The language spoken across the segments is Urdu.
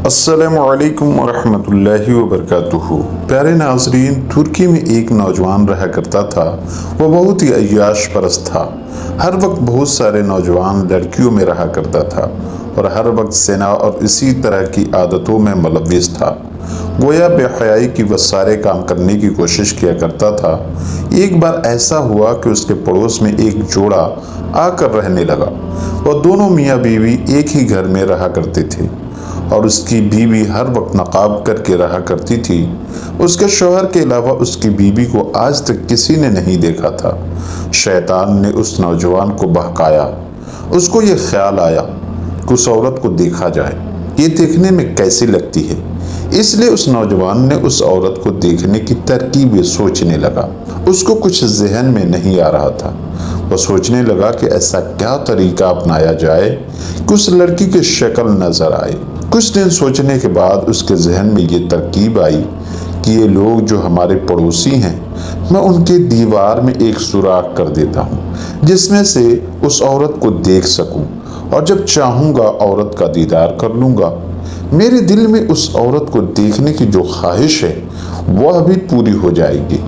السلام علیکم ورحمۃ اللہ وبرکاتہ۔ پیارے ناظرین، ترکی میں ایک نوجوان رہا کرتا تھا۔ وہ بہت ہی عیاش پرست تھا۔ ہر وقت بہت سارے نوجوان لڑکیوں میں رہا کرتا تھا اور ہر وقت زنا اور اسی طرح کی عادتوں میں ملوث تھا۔ گویا بے حیائی کی وہ سارے کام کرنے کی کوشش کیا کرتا تھا۔ ایک بار ایسا ہوا کہ اس کے پڑوس میں ایک جوڑا آ کر رہنے لگا۔ وہ دونوں میاں بیوی ایک ہی گھر میں رہا کرتے تھے اور اس کی بیوی ہر وقت نقاب کر کے رہا کرتی تھی۔ اس کے شوہر کے علاوہ اس کی بیوی کو آج تک کسی نے نہیں دیکھا تھا۔ شیطان نے اس نوجوان کو بہکایا۔ اس کو یہ خیال آیا کہ اس عورت کو دیکھا جائے، یہ دیکھنے میں کیسی لگتی ہے۔ اس لیے اس نوجوان نے اس عورت کو دیکھنے کی ترکیبیں سوچنے لگا۔ اس کو کچھ ذہن میں نہیں آ رہا تھا۔ وہ سوچنے لگا کہ ایسا کیا طریقہ اپنایا جائے کہ اس لڑکی کی شکل نظر آئے۔ کچھ دن سوچنے کے بعد اس کے ذہن میں یہ ترکیب آئی کہ یہ لوگ جو ہمارے پڑوسی ہیں، میں ان کے دیوار میں ایک سوراخ کر دیتا ہوں جس میں سے اس عورت کو دیکھ سکوں، اور جب چاہوں گا عورت کا دیدار کر لوں گا۔ میرے دل میں اس عورت کو دیکھنے کی جو خواہش ہے وہ بھی پوری ہو جائے گی۔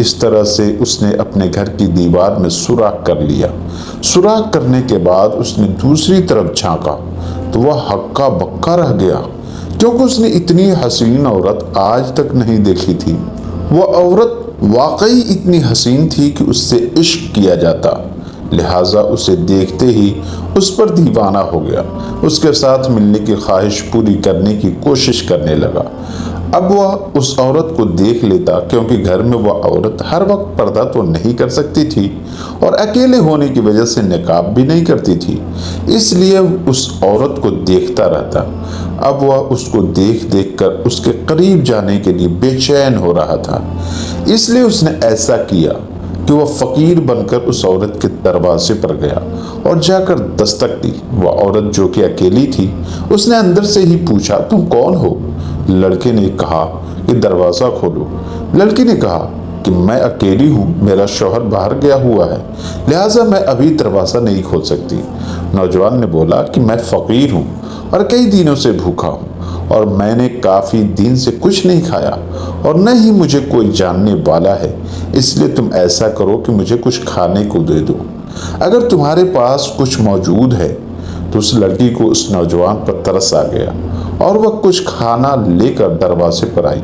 اس طرح سے اس نے اپنے گھر کی دیوار میں سوراخ کر لیا۔ سوراخ کرنے کے بعد اس نے دوسری طرف جھانکا تو وہ ہکا بکا رہ گیا، کیونکہ اس نے اتنی حسین عورت آج تک نہیں دیکھی تھی۔ وہ عورت واقعی اتنی حسین تھی کہ اس سے عشق کیا جاتا، لہٰذا اسے دیکھتے ہی اس پر دیوانہ ہو گیا۔ اس کے ساتھ ملنے کی خواہش پوری کرنے کی کوشش کرنے لگا۔ اب وہ اس عورت کو دیکھ لیتا، کیونکہ گھر میں وہ عورت ہر وقت پردہ تو نہیں کر سکتی تھی اور اکیلے ہونے کی وجہ سے نقاب بھی نہیں کرتی تھی، اس لیے اس عورت کو دیکھتا رہتا۔ اب وہ اس کو دیکھ دیکھ کر اس کے قریب جانے کے لیے بے چین ہو رہا تھا۔ اس لیے اس نے ایسا کیا کہ وہ فقیر بن کر اس عورت کے دروازے پر گیا اور جا کر دستک دی۔ وہ عورت جو کہ اکیلی تھی، اس نے اندر سے ہی پوچھا، تم کون ہو؟ لڑکے نے کہا کہ دروازہ کھولو۔ لڑکی نے کہا کہ میں اکیلی ہوں، میرا شوہر باہر گیا ہوا ہے، لہٰذا میں ابھی دروازہ نہیں کھول سکتی۔ نوجوان نے بولا کہ میں فقیر ہوں اور کئی دنوں سے بھوکا ہوں اور میں نے کافی دن سے کچھ نہیں کھایا اور نہ ہی مجھے کوئی جاننے والا ہے، اس لیے تم ایسا کرو کہ مجھے کچھ کھانے کو دے دو، اگر تمہارے پاس کچھ موجود ہے۔ تو اس لڑکی کو اس نوجوان پر ترس آ گیا اور وہ کچھ کھانا لے کر دروازے پر آئی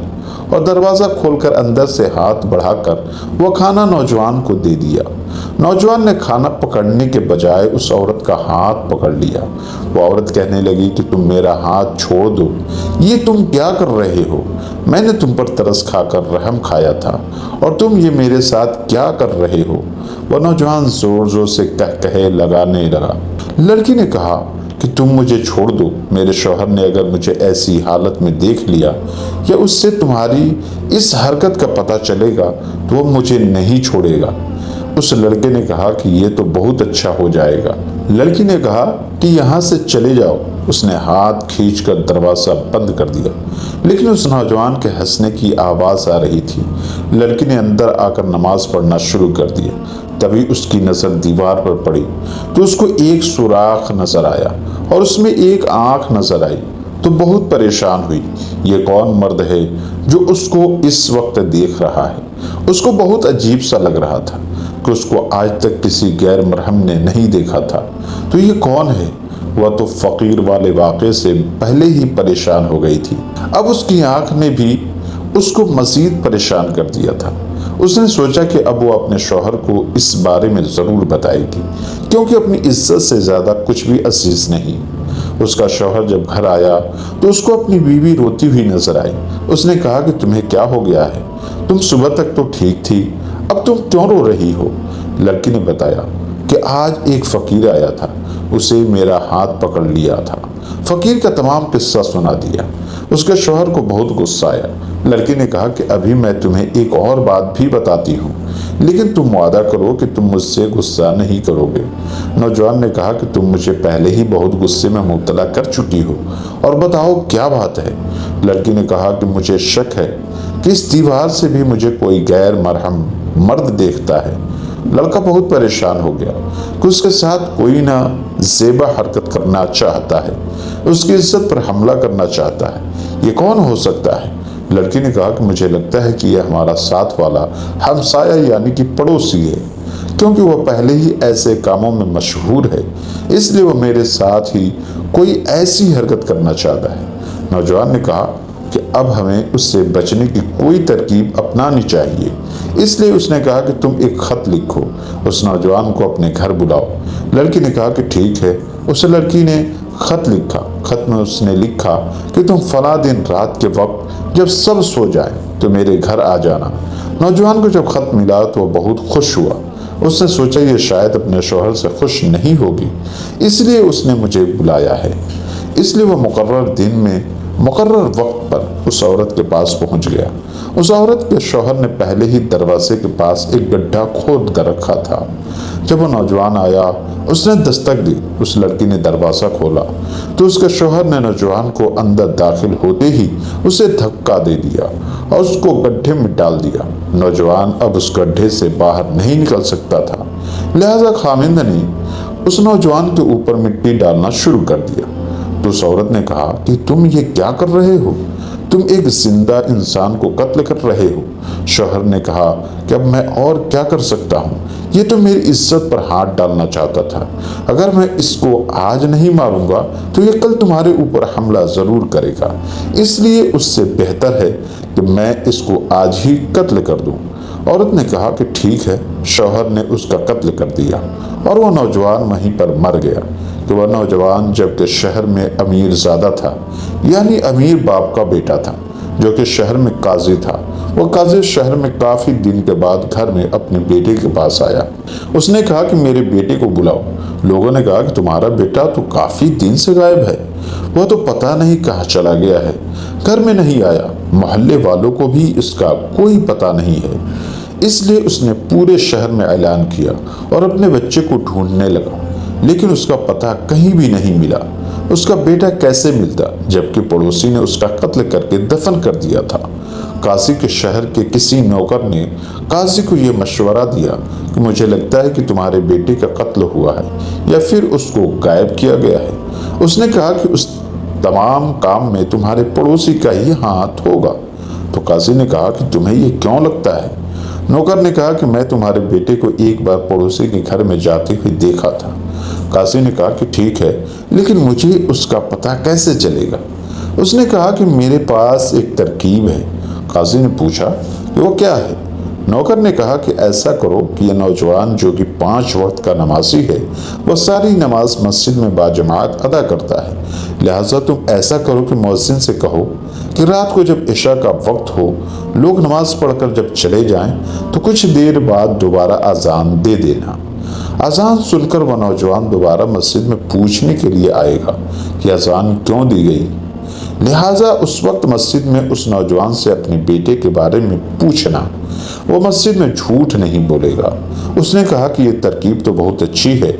اور دروازہ کھول کر اندر سے ہاتھ بڑھا کر وہ کھانا نوجوان کو دے دیا۔ نوجوان نے کھانا پکڑنے کے بجائے اس عورت کا ہاتھ پکڑ لیا۔ وہ عورت کہنے لگی کہ تم میرا ہاتھ چھوڑ دو، یہ تم کیا کر رہے ہو؟ میں نے تم پر ترس کھا کر رحم کھایا تھا اور تم یہ میرے ساتھ کیا کر رہے ہو؟ وہ نوجوان زور زور سے کہے لگانے لگا۔ لڑکی نے کہا کہ تم مجھے چھوڑ دو، میرے شوہر نے اگر مجھے ایسی حالت میں دیکھ لیا یا اس سے تمہاری اس حرکت کا پتہ چلے گا تو وہ مجھے نہیں چھوڑے گا۔ اس لڑکے نے کہا کہ یہ تو بہت اچھا ہو جائے گا۔ لڑکی نے کہا کہ یہاں سے چلے جاؤ۔ اس نے ہاتھ کھینچ کر دروازہ بند کر دیا، لیکن اس نوجوان کے ہنسنے کی آواز آ رہی تھی۔ لڑکی نے اندر آ کر نماز پڑھنا شروع کر دیا۔ تبھی اس کی نظر دیوار پر پڑی تو اس کو ایک سوراخ نظر آیا اور اس میں ایک آنکھ نظر آئی تو بہت پریشان ہوئی۔ یہ کون مرد ہے جو اس کو اس وقت دیکھ رہا ہے؟ اس کو بہت عجیب سا لگ رہا تھا کہ اس کو آج تک کسی غیر محرم نے نہیں دیکھا تھا۔ تو یہ کون ہے؟ وہ تو فقیر والے واقعے سے پہلے ہی پریشان ہو گئی تھی، اب اس کی آنکھ نے بھی اس کو مزید پریشان کر دیا تھا۔ اس نے سوچا کہ اب وہ اپنے شوہر کو اس بارے میں ضرور بتائے گی، کیونکہ اپنی عزت سے زیادہ کچھ بھی عزیز نہیں۔ اس کا شوہر جب گھر آیا تو اس کو اپنی بیوی روتی ہوئی نظر آئی۔ اس نے کہا کہ تمہیں کیا ہو گیا ہے؟ تم صبح تک تو ٹھیک تھی، اب تم کیوں رو رہی ہو؟ لڑکی نے بتایا کہ آج ایک فقیر آیا تھا، اسے میرا ہاتھ پکڑ لیا تھا۔ فقیر کا تمام قصہ سنا دیا۔ اس کے شوہر کو بہت غصہ آیا۔ لڑکی نے کہا کہ ابھی میں تمہیں ایک اور بات بھی بتاتی ہوں، لیکن تم وعدہ کرو کہ تم مجھ سے غصہ نہیں کرو گے۔ نوجوان نے کہا کہ تم مجھے پہلے ہی بہت غصے میں مبتلا کر چکی ہو، اور بتاؤ کیا بات ہے؟ لڑکی نے کہا کہ مجھے شک ہے کہ اس دیوار سے بھی مجھے کوئی غیر محرم مرد دیکھتا ہے۔ لڑکا بہت پریشان ہو گیا کہ اس کے ساتھ کوئی نہ زیبا حرکت کرنا چاہتا ہے۔ اس کی عزت پر حملہ کرنا چاہتا ہے، یہ کون ہو سکتا ہے؟ لڑکی نے کہا کہ مجھے لگتا ہے کہ یہ ہمارا ساتھ والا ہمسایہ یعنی کہ پڑوسی ہے، کیونکہ وہ پہلے ہی ایسے کاموں میں مشہور ہے، اس لیے وہ میرے ساتھ ہی کوئی ایسی حرکت کرنا چاہتا ہے۔ نوجوان نے کہا کہ اب ہمیں اس سے بچنے کی کوئی ترکیب اپنانی چاہیے، اس لیے اس نے کہا کہ تم ایک خط لکھو، اس نوجوان کو اپنے گھر بلاؤ۔ لڑکی نے کہا کہ ٹھیک ہے۔ اس لڑکی نے خط لکھا۔ خط میں اس نے لکھا کہ تم فلاں دن رات کے وقت جب سب سو جائیں تو میرے گھر آ جانا۔ نوجوان کو جب خط ملا تو وہ بہت خوش ہوا۔ اس نے سوچا یہ شاید اپنے شوہر سے خوش نہیں ہوگی، اس لیے اس نے مجھے بلایا ہے۔ اس لیے وہ مقرر دن میں مقرر وقت پر اس عورت کے پاس پہنچ گیا۔ اس عورت کے شوہر نے پہلے ہی دروازے کے پاس ایک گڈھا کھود کر رکھا تھا۔ جب وہ نوجوان آیا، اس نے دستک دی۔ اس لڑکی نے دروازہ کھولا تو اس کے شوہر نے نوجوان کو اندر داخل ہوتے ہی اسے دھکا دے دیا اور اس کو گڈھے میں ڈال دیا۔ نوجوان اب اس گڈھے سے باہر نہیں نکل سکتا تھا، لہذا خاوند نے اس نوجوان کے اوپر مٹی ڈالنا شروع کر دیا۔ تو اس عورت نے کہا کہ تم یہ کیا کر رہے ہو؟ تم ایک زندہ انسان کو قتل کر رہے ہو۔ شوہر نے کہا کہ اب میں اور کیا کر سکتا ہوں، یہ تو میری عزت پر ہاتھ ڈالنا چاہتا تھا۔ اگر میں اس کو آج نہیں ماروں گا تو یہ کل تمہارے اوپر حملہ ضرور کرے گا، اس لیے اس سے بہتر ہے کہ میں اس کو آج ہی قتل کر دوں۔ عورت نے کہا کہ ٹھیک ہے۔ شوہر نے اس کا قتل کر دیا اور وہ نوجوان وہیں پر مر گیا۔ کہ وہ نوجوان جبکہ شہر میں امیر زادہ تھا، یعنی امیر باپ کا بیٹا تھا، جو کہ شہر میں قاضی تھا۔ وہ قاضی شہر میں کافی دن کے بعد گھر میں اپنے بیٹے کے پاس آیا۔ اس نے کہا کہ میرے بیٹے کو بلاؤ۔ لوگوں نے کہا کہ تمہارا بیٹا تو کافی دن سے غائب ہے، وہ تو پتہ نہیں کہاں چلا گیا ہے، گھر میں نہیں آیا، محلے والوں کو بھی اس کا کوئی پتہ نہیں ہے۔ اس لیے اس نے پورے شہر میں اعلان کیا اور اپنے بچے کو ڈھونڈنے لگا، لیکن اس کا پتہ کہیں بھی نہیں ملا۔ اس کا بیٹا کیسے ملتا جبکہ پڑوسی نے اس کا قتل کر کے دفن کر دیا تھا؟ قاضی کے شہر کے کسی نوکر نے قاضی کو یہ مشورہ دیا کہ مجھے لگتا ہے کہ تمہارے بیٹے کا قتل ہوا ہے یا پھر اس کو غائب کیا گیا ہے۔ اس نے کہا کہ اس تمام کام میں تمہارے پڑوسی کا ہی ہاتھ ہوگا۔ تو قاضی نے کہا کہ تمہیں یہ کیوں لگتا ہے؟ نوکر نے کہا کہ میں تمہارے بیٹے کو ایک بار پڑوسی کے گھر میں جاتے ہوئے دیکھا تھا۔ قاضی نے کہا کہ ٹھیک ہے، لیکن مجھے اس کا پتہ کیسے چلے گا؟ اس نے کہا کہ میرے پاس ایک ترکیب ہے۔ قاضی نے پوچھا کہ وہ کیا ہے؟ نوکر نے کہا کہ ایسا کرو کہ یہ نوجوان جو کہ 5 وقت کا نمازی ہے، وہ ساری نماز مسجد میں باجماعت ادا کرتا ہے، لہٰذا تم ایسا کرو کہ مؤذن سے کہو کہ رات کو جب عشاء کا وقت ہو، لوگ نماز پڑھ کر جب چلے جائیں تو کچھ دیر بعد دوبارہ اذان دے دینا۔ اذان سن کر وہ نوجوان دوبارہ مسجد میں پوچھنے کے لیے آئے گا کہ اذان کیوں دی گئی، لہٰذا اس وقت مسجد میں اس نوجوان سے اپنے بیٹے کے بارے میں پوچھنا۔ وہ مسجد میں جھوٹ نہیں بولے گا۔ اس نے کہا کہ یہ ترکیب تو بہت اچھی ہے۔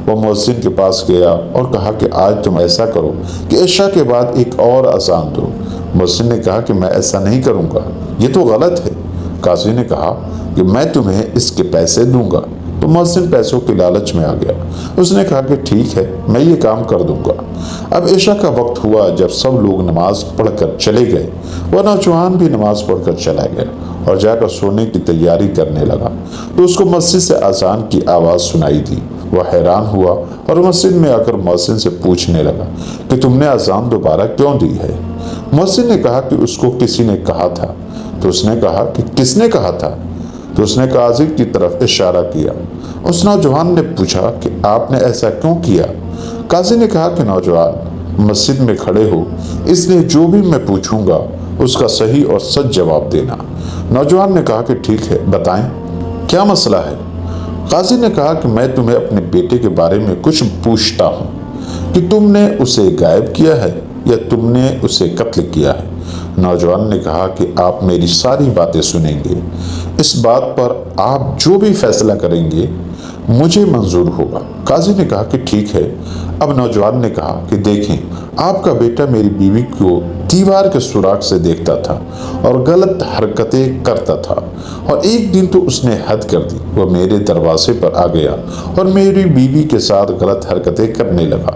وہ مؤذن کے پاس گیا اور کہا کہ آج تم ایسا کرو کہ عشاء کے بعد ایک اور اذان دو۔ مؤذن نے کہا کہ میں ایسا نہیں کروں گا، یہ تو غلط ہے۔ قاضی نے کہا کہ میں تمہیں اس کے پیسے دوں گا۔ تو مؤذن پیسوں کے لالچ میں آ گیا۔ اس نے کہا کہ ٹھیک ہے، میں یہ کام کر دوں گا۔ اب عشاء کا وقت ہوا۔ جب سب لوگ نماز پڑھ کر چلے گئے، وہ نوجوان بھی نماز پڑھ کر چلا گیا اور جا کر سونے کی تیاری کرنے لگا تو اس کو مسجد سے اذان کی آواز سنائی دی۔ وہ حیران ہوا اور مسجد میں آ کر مؤذن سے پوچھنے لگا کہ تم نے اذان دوبارہ کیوں دی ہے؟ مؤذن نے کہا کہ اس کو کسی نے کہا تھا۔ تو اس نے کہا کہ کس نے کہا تھا؟ تو اس نے قاضی کی طرف اشارہ کیا۔ اس نوجوان نے پوچھا کہ آپ نے ایسا کیوں کیا؟ قاضی نے کہا کہ نوجوان، مسجد میں کھڑے ہو، اس لیے جو بھی میں پوچھوں گا اس کا صحیح اور سچ جواب دینا۔ نوجوان نے کہا کہ ٹھیک ہے، بتائیں کیا مسئلہ ہے؟ قاضی نے کہا کہ میں تمہیں اپنے بیٹے کے بارے میں کچھ پوچھتا ہوں کہ تم نے اسے غائب کیا ہے یا تم نے اسے قتل کیا ہے؟ نوجوان نے کہا کہ آپ میری ساری باتیں سنیں گے، اس بات پر آپ جو بھی فیصلہ کریں گے مجھے منظور ہوگا۔ قاضی نے کہا کہ ٹھیک ہے۔ اب نوجوان نے کہا کہ دیکھیں، آپ کا بیٹا میری بیوی کو دیوار کے سوراخ سے دیکھتا تھا اور غلط حرکتیں کرتا تھا، اور ایک دن تو اس نے حد کر دی، وہ میرے دروازے پر آ گیا اور میری بیوی کے ساتھ غلط حرکتیں کرنے لگا،